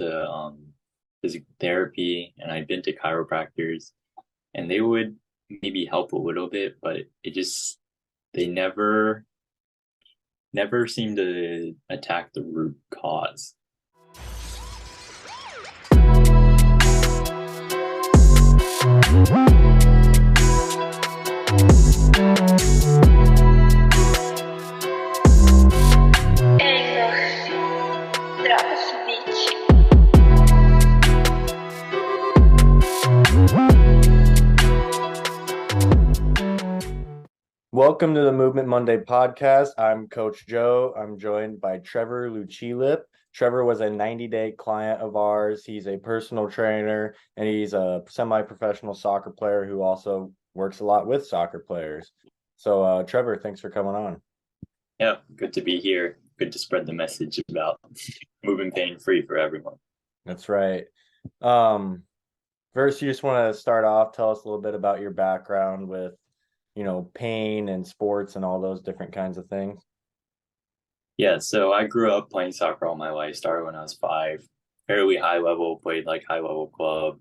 to physical therapy, and I'd been to chiropractors, and they would maybe help a little bit, but they never seemed to attack the root cause. Welcome to the Movement Monday podcast. I'm Coach Joe. I'm joined by Trevor Lucilip. Trevor was a 90-day client of ours. He's a personal trainer, and he's a semi-professional soccer player who also works a lot with soccer players. So, Trevor, thanks for coming on. Yeah, good to be here. Good to spread the message about moving pain-free for everyone. That's right. First, you just want to start off, tell us a little bit about your background with pain and sports and all those different kinds of things. Yeah, so I grew up playing soccer all my life. Started when I was 5, fairly high level, played like high level club.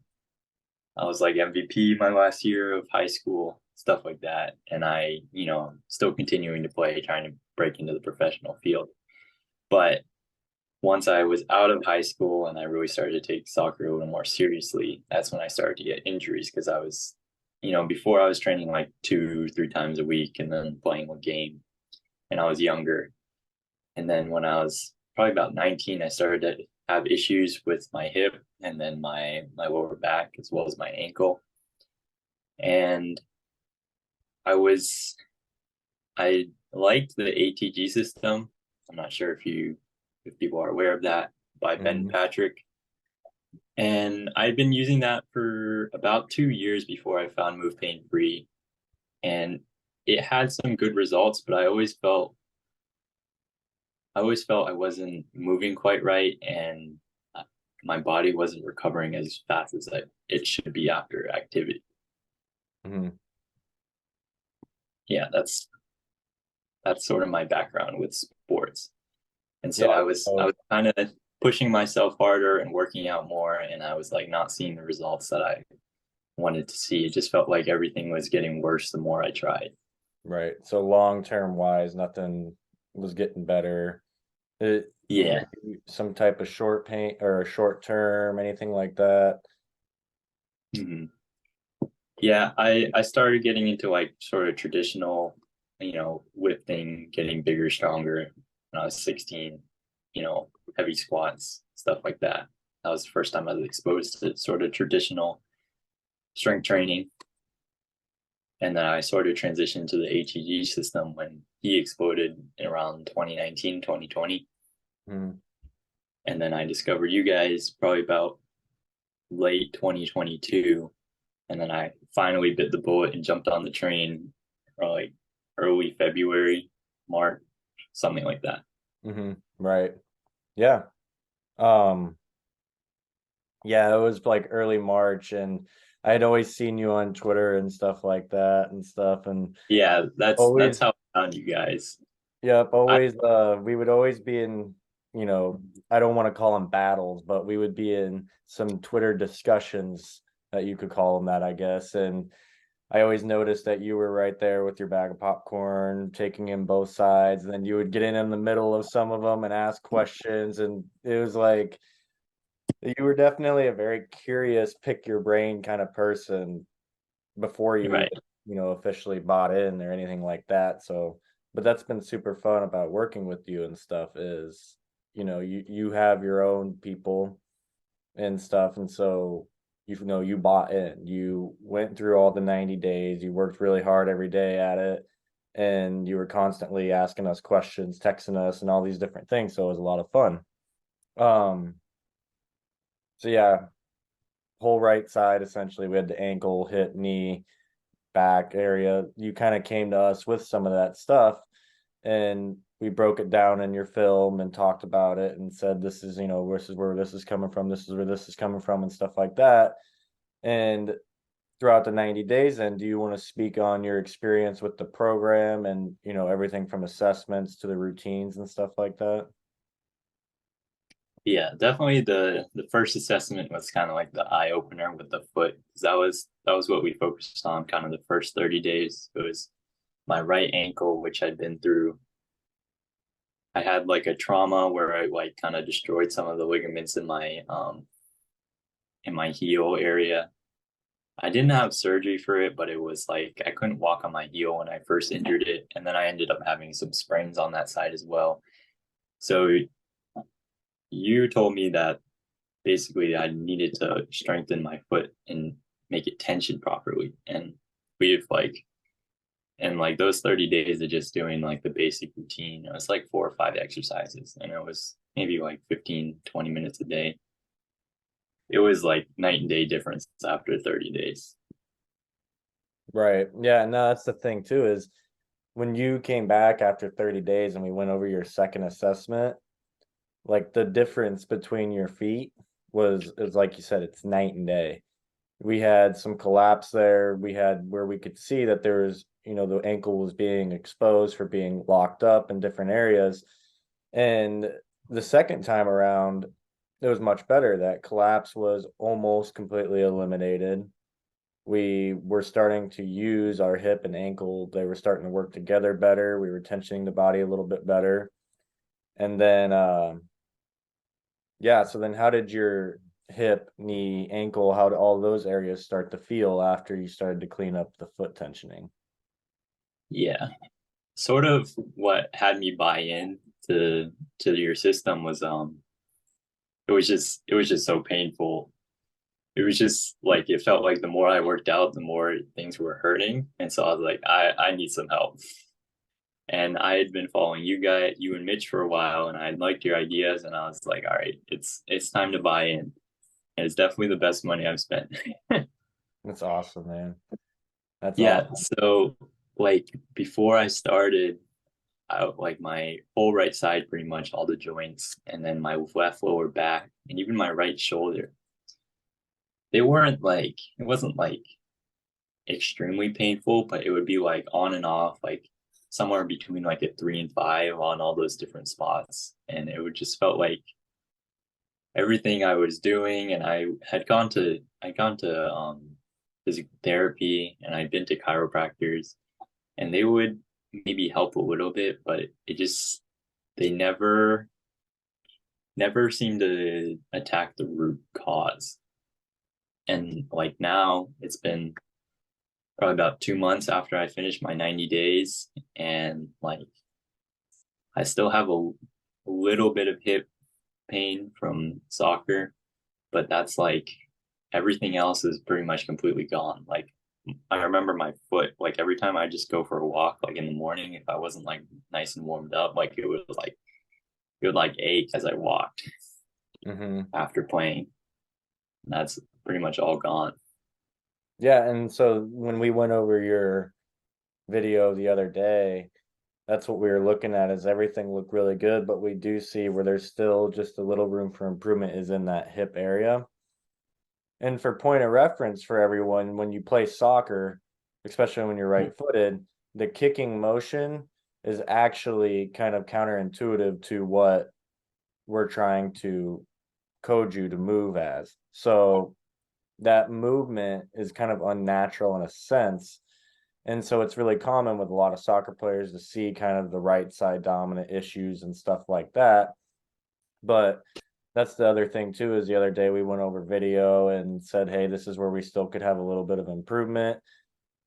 I was like MVP my last year of high school, stuff like that. And still continuing to play, trying to break into the professional field. But once I was out of high school and I really started to take soccer a little more seriously, that's when I started to get injuries because before I was training like 2, 3 times a week and then playing a game, and I was younger. And then when I was probably about 19, I started to have issues with my hip and then my lower back as well as my ankle. And I liked the ATG system. I'm not sure if people are aware of that, by Ben Patrick. And I'd been using that for about 2 years before I found Move Pain Free. And it had some good results, but I always felt I wasn't moving quite right, and my body wasn't recovering as fast as it should be after activity. Mm-hmm. Yeah, that's sort of my background with sports. And so I was kind of pushing myself harder and working out more, and I was like not seeing the results that I wanted to see. It just felt like everything was getting worse the more I tried. Right. So long-term wise, nothing was getting better. Yeah. Some type of short pain or short term, anything like that. Mm-hmm. Yeah, I started getting into like sort of traditional, lifting, getting bigger, stronger when I was 16, heavy squats, stuff like that. That was the first time I was exposed to sort of traditional strength training. And then I sort of transitioned to the HEG system when he exploded in around 2019, 2020. Mm. And then I discovered you guys probably about late 2022. And then I finally bit the bullet and jumped on the train like early February, March, something like that. Mm-hmm. Right. Yeah. Yeah, it was like early March, and I had always seen you on Twitter and stuff like that and stuff. And Yeah, that's always, how I found you guys. yep, I always, we would always be in, I don't want to call them battles, but we would be in some Twitter discussions that you could call them that, I guess. And I always noticed that you were right there with your bag of popcorn, taking in both sides, and then you would get in the middle of some of them and ask questions, and it was like you were definitely a very curious, pick your brain kind of person before you even, right. officially bought in or anything like that. So, but that's been super fun about working with you and stuff is, you have your own people and stuff, and so you bought in. You went through all the 90 days. You worked really hard every day at it, and you were constantly asking us questions, texting us, and all these different things. So it was a lot of fun. Um, so yeah, whole right side essentially. We had the ankle, hip, knee, back area. You kind of came to us with some of that stuff, and we broke it down in your film and talked about it and said this is this is where this is coming from, this is where this is coming from, and stuff like that. And throughout the 90 days, then, do you want to speak on your experience with the program and everything from assessments to the routines and stuff like that? Yeah, definitely the first assessment was kind of like the eye opener with the foot, 'cause that was what we focused on kind of the first 30 days. It was my right ankle, which I'd been through. I had like a trauma where I like kind of destroyed some of the ligaments in my heel area. I didn't have surgery for it, but it was like I couldn't walk on my heel when I first injured it, and then I ended up having some sprains on that side as well. So you told me that basically I needed to strengthen my foot and make it tension properly. And we've like in like those 30 days of just doing like the basic routine, it was like 4 or 5 exercises and it was maybe like 15, 20 minutes a day. It was like night and day difference after 30 days. Right. Yeah, no, that's the thing too, is when you came back after 30 days and we went over your second assessment, like the difference between your feet was like you said, it's night and day. We had some collapse there. We had where we could see that there was, the ankle was being exposed for being locked up in different areas. And the second time around, it was much better. That collapse was almost completely eliminated. We were starting to use our hip and ankle. They were starting to work together better. We were tensioning the body a little bit better. And then, yeah, so then how did your hip, knee, ankle, how did all those areas start to feel after you started to clean up the foot tensioning? Yeah. Sort of what had me buy in to your system was it was just so painful. It was just like it felt like the more I worked out, the more things were hurting. And so I was like, I need some help. And I had been following you and Mitch for a while, and I liked your ideas, and I was like, all right, it's time to buy in. And it's definitely the best money I've spent. That's awesome, man. That's Yeah. awesome. So like before I started, like my whole right side, pretty much all the joints, and then my left lower back, and even my right shoulder. They weren't like it wasn't like extremely painful, but it would be like on and off, like somewhere between like a 3 and 5 on all those different spots. And it would just felt like everything I was doing, and I had gone to physical therapy and I'd been to chiropractors, and they would maybe help a little bit, but it just they never seemed to attack the root cause. And like now it's been probably about 2 months after I finished my 90 days. And like I still have a little bit of hip pain from soccer, but that's like everything else is pretty much completely gone. Like I remember my foot, like every time I just go for a walk, like in the morning, if I wasn't like nice and warmed up, like it would like ache as I walked Hmm. after playing. And that's pretty much all gone. Yeah, and so when we went over your video the other day, that's what we were looking at, is everything looked really good, but we do see where there's still just a little room for improvement is in that hip area. And for point of reference for everyone, when you play soccer, especially when you're right-footed, the kicking motion is actually kind of counterintuitive to what we're trying to code you to move as. So that movement is kind of unnatural in a sense. And so it's really common with a lot of soccer players to see kind of the right side dominant issues and stuff like that. But that's the other thing too, is the other day we went over video and said, hey, this is where we still could have a little bit of improvement.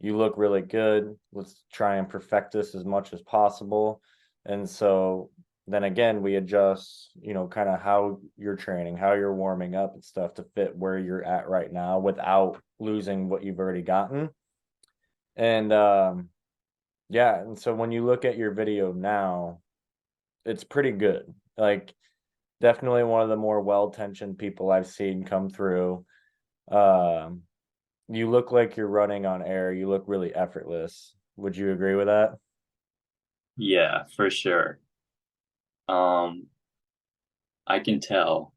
You look really good. Let's try and perfect this as much as possible. And so then again, we adjust, kind of how you're training, how you're warming up and stuff to fit where you're at right now without losing what you've already gotten. And yeah, and so when you look at your video now, it's pretty good. Like definitely one of the more well-tensioned people I've seen come through. Um, you look like you're running on air. You look really effortless. Would you agree with that? Yeah, for sure. Um, I can tell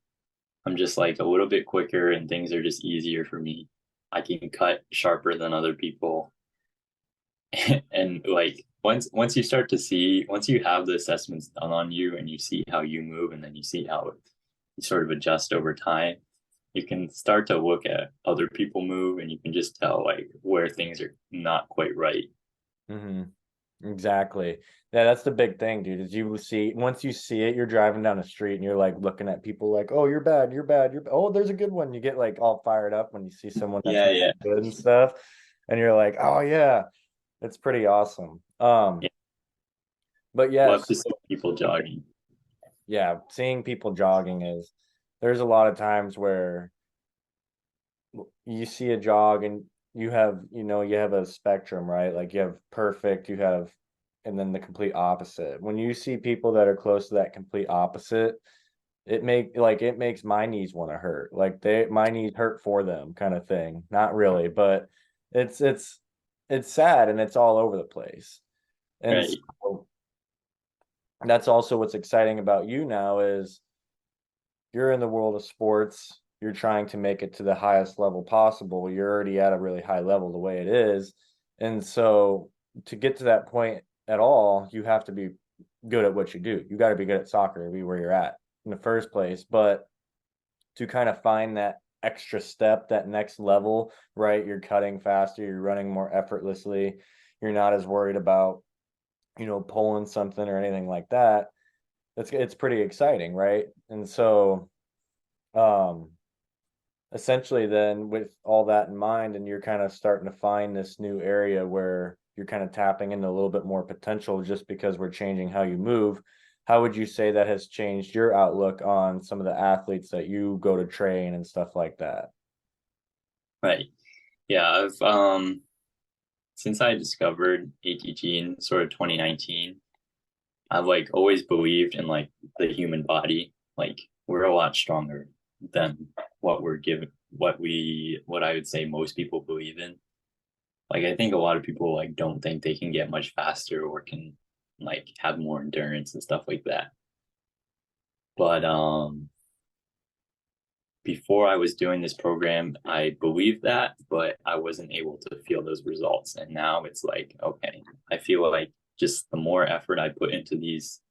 I'm just like a little bit quicker and things are just easier for me. I can cut sharper than other people. And like once you start to see, once you have the assessments done on you and you see how you move and then you see how you sort of adjust over time, you can start to look at other people move and you can just tell like where things are not quite right. Hmm. Exactly. Yeah, that's the big thing, dude. Is you see once you see it, you're driving down the street and you're like looking at people like, oh, you're bad, you're bad, oh, there's a good one. You get like all fired up when you see someone that's Yeah, yeah. good and stuff, and you're like, oh yeah, it's pretty awesome. Yeah. But Love yes, to see people jogging. yeah, seeing people jogging is there's a lot of times where you see a jog and you have, you have a spectrum, right? Like you have perfect, you have, and then the complete opposite. When you see people that are close to that complete opposite, it makes my knees want to hurt. Like my knees hurt for them kind of thing. Not really, but it's it's it's sad and it's all over the place. And Right. so that's also what's exciting about you now is you're in the world of sports, you're trying to make it to the highest level possible. You're already at a really high level the way it is. And so to get to that point at all, you have to be good at what you do. You got to be good at soccer to be where you're at in the first place. But to kind of find that extra step, that next level, right? You're cutting faster, you're running more effortlessly, you're not as worried about, pulling something or anything like that. It's pretty exciting, right? And so um essentially then with all that in mind and you're kind of starting to find this new area where you're kind of tapping into a little bit more potential just because we're changing how you move, how would you say that has changed your outlook on some of the athletes that you go to train and stuff like that? Right. Yeah, I've since I discovered ATG in sort of 2019, I've like always believed in like the human body. Like we're a lot stronger than what we're given, what I would say most people believe in. Like I think a lot of people like don't think they can get much faster or can like have more endurance and stuff like that. But before I was doing this program, I believed that, but I wasn't able to feel those results. And now it's like, okay, I feel like just the more effort I put into these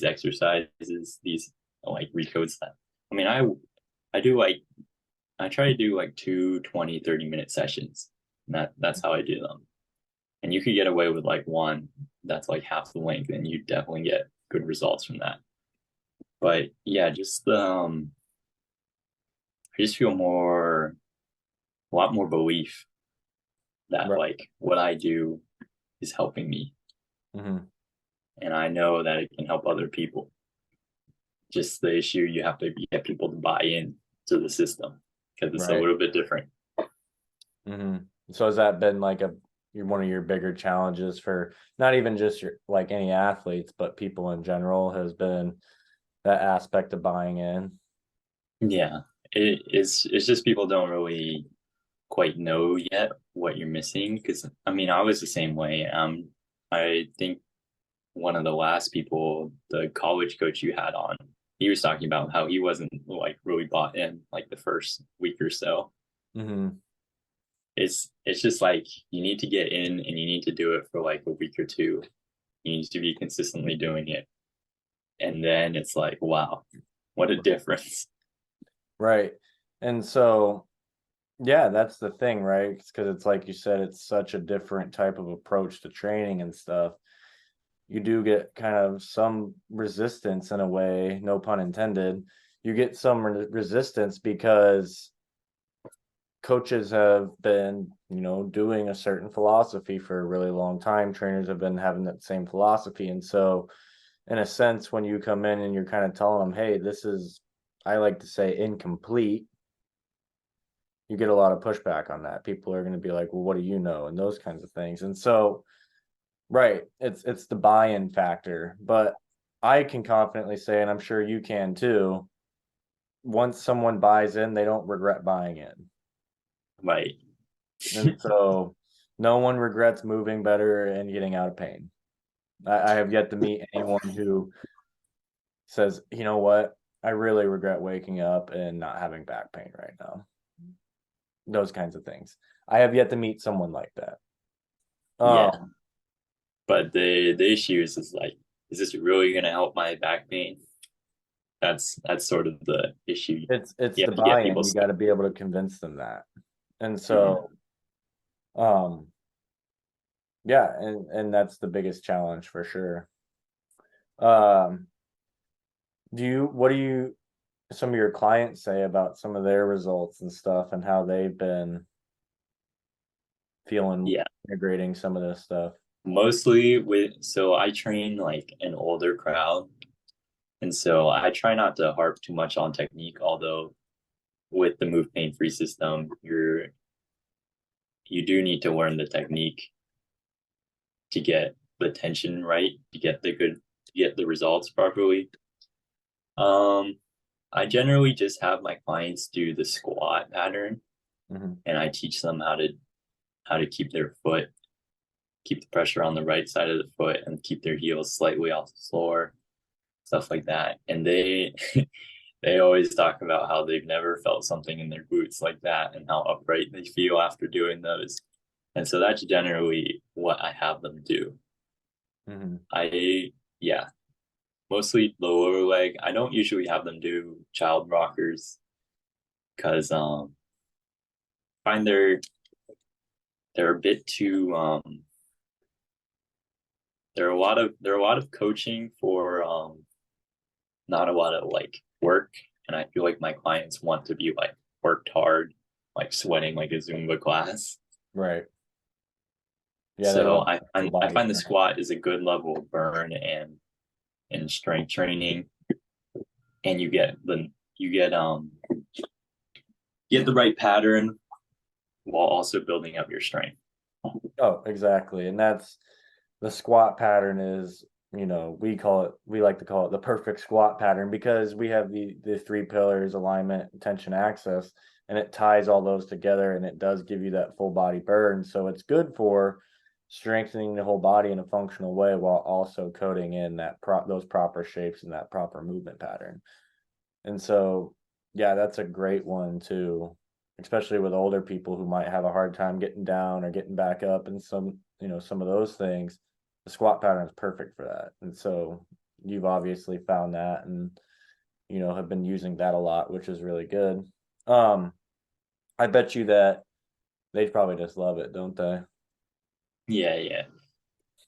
exercises, these like recodes that I mean, I do like I try to do like 2 20 30 minute sessions. And that's how I do them. And you could get away with like one that's like half the length and you definitely get good results from that. But yeah, just I just feel a lot more belief that Right. like what I do is helping me, Hmm. and I know that it can help other people. Just the issue you have to get people to buy in to the system because it's a Right. little bit different. Hmm. So has that been like one of your bigger challenges for not even just your like any athletes, but people in general has been that aspect of buying in? Yeah, it's just people don't really quite know yet what you're missing because I mean I was the same way. I think one of the last people, the college coach you had on, he was talking about how he wasn't like really bought in like the first week or so. Hmm. It's just like you need to get in and you need to do it for like a week or two. You need to be consistently doing it. And then it's like, wow, what a difference. Right. And so, yeah, that's the thing, right? Because it's like you said, it's such a different type of approach to training and stuff. You do get kind of some resistance in a way, no pun intended. You get some resistance because coaches have been, doing a certain philosophy for a really long time. Trainers have been having that same philosophy. And so, in a sense, when you come in and you're kind of telling them, hey, this is, I like to say, incomplete, you get a lot of pushback on that. People are going to be like, well, what do you know? And those kinds of things. And so, right, it's the buy-in factor. But I can confidently say, and I'm sure you can too, once someone buys in, they don't regret buying in. Right. And so no one regrets moving better and getting out of pain. I have yet to meet anyone who says, you know what, I really regret waking up and not having back pain right now. Those kinds of things. I have yet to meet someone like that. Yeah. Um, But the issue is like, is this really gonna help my back pain? That's sort of the issue. It's You the have to get buy-in. people You got stuck. to be able to convince them that. And Mhm. so, um, yeah, and that's the biggest challenge for sure. Um, what do you some of your clients say about some of their results and stuff and how they've been feeling Yeah, integrating some of this stuff? mostly so I train like an older crowd, and so I try not to harp too much on technique, although with the move pain free system, you do need to learn the technique to get the tension right, to get the results properly. Um, I generally just have my clients do the squat pattern, Hmm. and I teach them how to keep the pressure on the right side of the foot, and keep their heels slightly off the floor, stuff like that. And they they always talk about how they've never felt something in their boots like that, and how upright they feel after doing those. And so that's generally what I have them do. Hmm. I yeah, mostly the lower leg. I don't usually have them do child rockers because find they're a bit too there are a lot of coaching for not a lot of like work, and I feel like my clients want to be like worked hard, like sweating like a Zumba class. Right. Yeah, they So want full I body find the strength. squat is a good level of burn and strength training, and you get the right pattern while also building up your strength. Oh, exactly. And that's the squat pattern is, we like to call it the perfect squat pattern because we have the three pillars, alignment, tension, access, and it ties all those together and it does give you that full body burn. So it's good for strengthening the whole body in a functional way while also coding in those proper shapes and that proper movement pattern. And so, yeah, that's a great one too, especially with older people who might have a hard time getting down or getting back up and some of those things. The squat pattern is perfect for that. And so you've obviously found that and have been using that a lot, which is really good. Um, I bet you that they probably just love it, don't they? Yeah, yeah.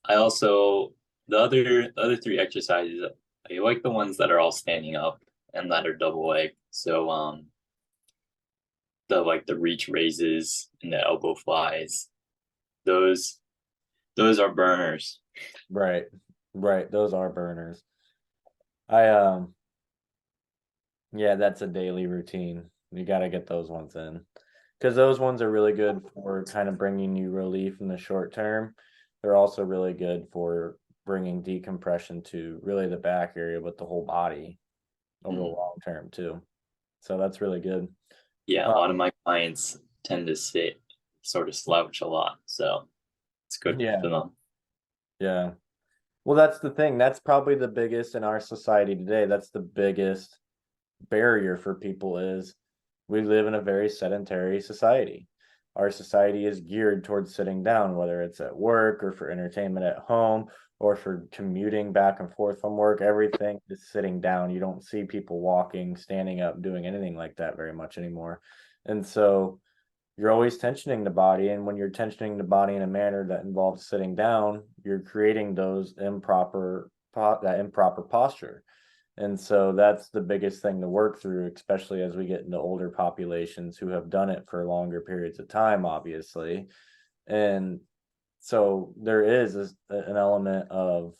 I also the other three exercises I like the ones that are all standing up and that are double leg. So the like the reach raises and the elbow flies. Those those are burners. Right. Right. Those are burners. I Yeah, that's a daily routine. You got to get those ones in because those ones are really good for kind of bringing you relief in the short term. They're also really good for bringing decompression to really the back area with the whole body over the Mhm. long term too. So that's really good. Yeah, a Uh, lot of my clients tend to sit sort of slouch a lot, so it's good yeah, for them. yeah. Well, that's the thing. That's probably the biggest in our society today. That's the biggest barrier for people is we live in a very sedentary society. Our society is geared towards sitting down, whether it's at work or for entertainment at home or for commuting back and forth from work. Everything is sitting down. You don't see people walking, standing up, doing anything like that very much anymore. And so you're always tensioning the body. And when you're tensioning the body in a manner that involves sitting down, you're creating that improper posture. And so that's the biggest thing to work through, especially as we get into older populations who have done it for longer periods of time, obviously. And so there is an element of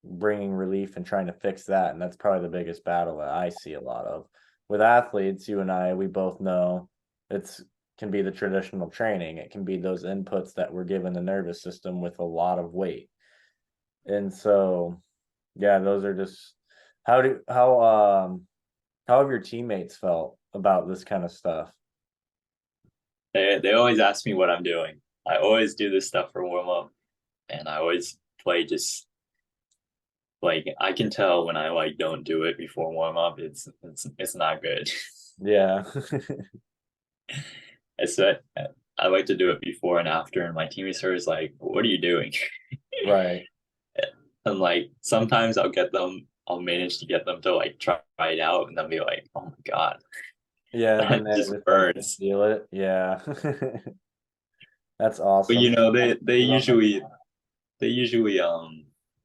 bringing relief and trying to fix that. And that's probably the biggest battle that I see a lot of. With athletes, you and I, we both know it's can be the traditional training. It can be those inputs that we're given the nervous system with a lot of weight. And so, yeah, those are just how do how have your teammates felt about this kind of stuff? They always ask me what I'm doing. I always do this stuff for warm up, and I always play just like I can tell when I like don't do it before warm up. It's not good. Yeah. It's that I like to do it before and after, and my teammates are always like, "What are you doing?" Right. And like sometimes I'll manage to get them to like try it out, and they'll be like, "Oh my God, Yeah, and then that they just just like burns." feel it. Yeah. That's But awesome. you know, I love that. they usually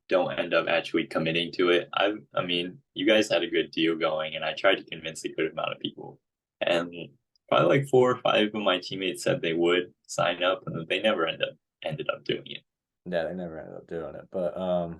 don't end up actually committing to it. I mean, you guys had a good deal going, and I tried to convince a good amount of people, and probably like 4 or 5 of my teammates said they would sign up, and they never ended up doing it. Yeah, they never ended up doing it. But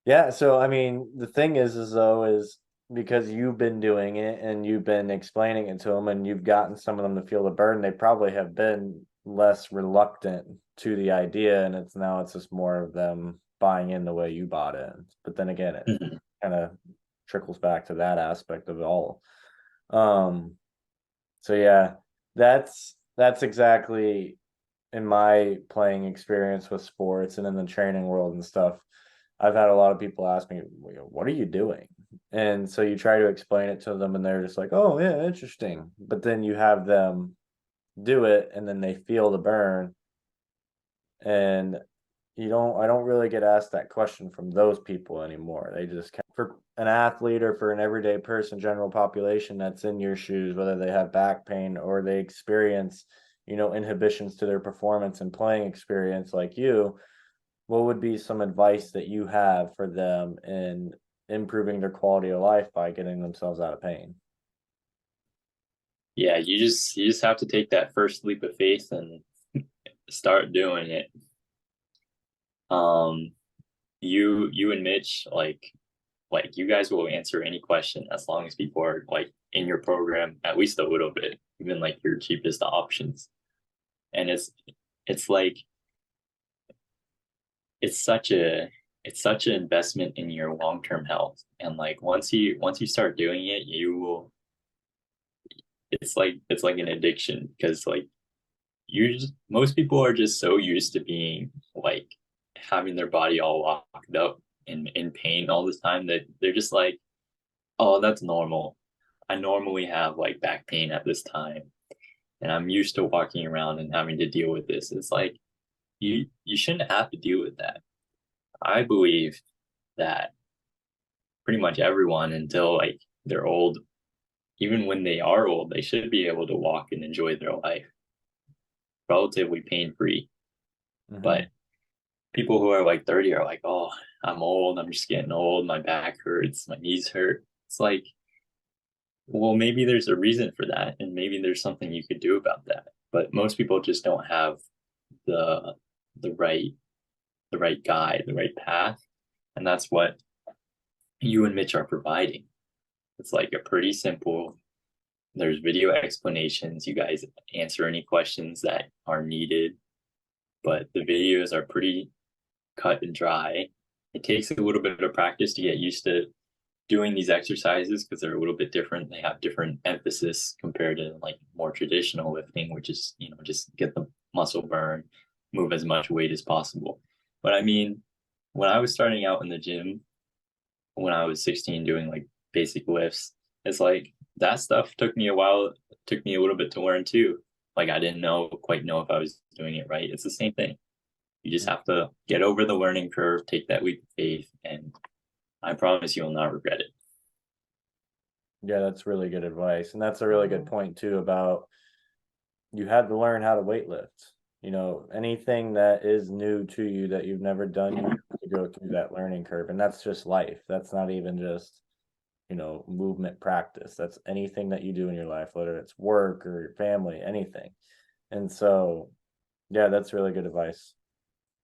yeah, so I mean, the thing is though, is because you've been doing it and you've been explaining it to them and you've gotten some of them to feel the burden, they probably have been less reluctant to the idea, and it's just more of them buying in the way you bought in. But then again, it Mhm. kind of trickles back to that aspect of it all. Um, so yeah, that's exactly in my playing experience with sports and in the training world and stuff. I've had a lot of people ask me, "What are you doing?" And so you try to explain it to them, and they're just like, "Oh, yeah, interesting." But then you have them do it, and then they feel the burn, and I don't really get asked that question from those people anymore. They just for an athlete or for an everyday person, general population that's in your shoes, whether they have back pain or they experience, inhibitions to their performance and playing experience like you, what would be some advice that you have for them in improving their quality of life by getting themselves out of pain? Yeah, you just have to take that first leap of faith and start doing it. Um, you and Mitch, like you guys will answer any question as long as people are like in your program at least a little bit, even like your cheapest options. And it's like it's such a it's such an investment in your long-term health. And like once you start doing it, you will it's like an addiction because like most people are just so used to being like having their body all locked up and in pain all this time that they're just like, oh, that's normal. I normally have like back pain at this time, and I'm used to walking around and having to deal with this. It's like you shouldn't have to deal with that. I believe that pretty much everyone until like they're old, even when they are old, they should be able to walk and enjoy their life relatively pain free. Mm-hmm. But people who are like 30 are like, oh, I'm old. I'm just getting old. My back hurts. My knees hurt. It's like, well, maybe there's a reason for that, and maybe there's something you could do about that. But most people just don't have the the right the right guide, the right path, and that's what you and Mitch are providing. It's like a pretty simple. There's video explanations. You guys answer any questions that are needed, but the videos are pretty cut and dry. It takes a little bit of practice to get used to doing these exercises because they're a little bit different. They have different emphasis compared to like more traditional lifting, which is, just get the muscle burn, move as much weight as possible. But I mean, when I was starting out in the gym, when I was 16 doing like basic lifts, it's like that stuff took me a while, it took me a little bit to learn too. Like I didn't quite know if I was doing it right. It's the same thing. You just have to get over the learning curve, take that leap of faith, and I promise you will not regret it. Yeah, that's really good advice. And that's a really good point too about you had to learn how to weightlift. Anything that is new to you that you've never done, you have to go through that learning curve. And that's just life. That's not even just, movement practice. That's anything that you do in your life, whether it's work or your family, anything. And so, yeah, that's really good advice.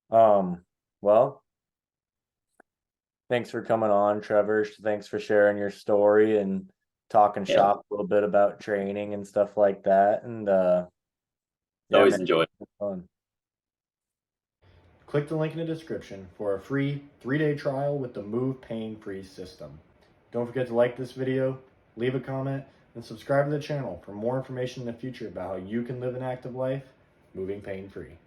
Well, thanks for coming on, Trevor. Thanks for sharing your story and talking Yeah, shop a little bit about training and stuff like that. And yeah, always man, enjoy it. it's fun. Click the link in the description for a free 3-day trial with the Move Pain Free system. Don't forget to like this video, leave a comment, and subscribe to the channel for more information in the future about how you can live an active life moving pain free.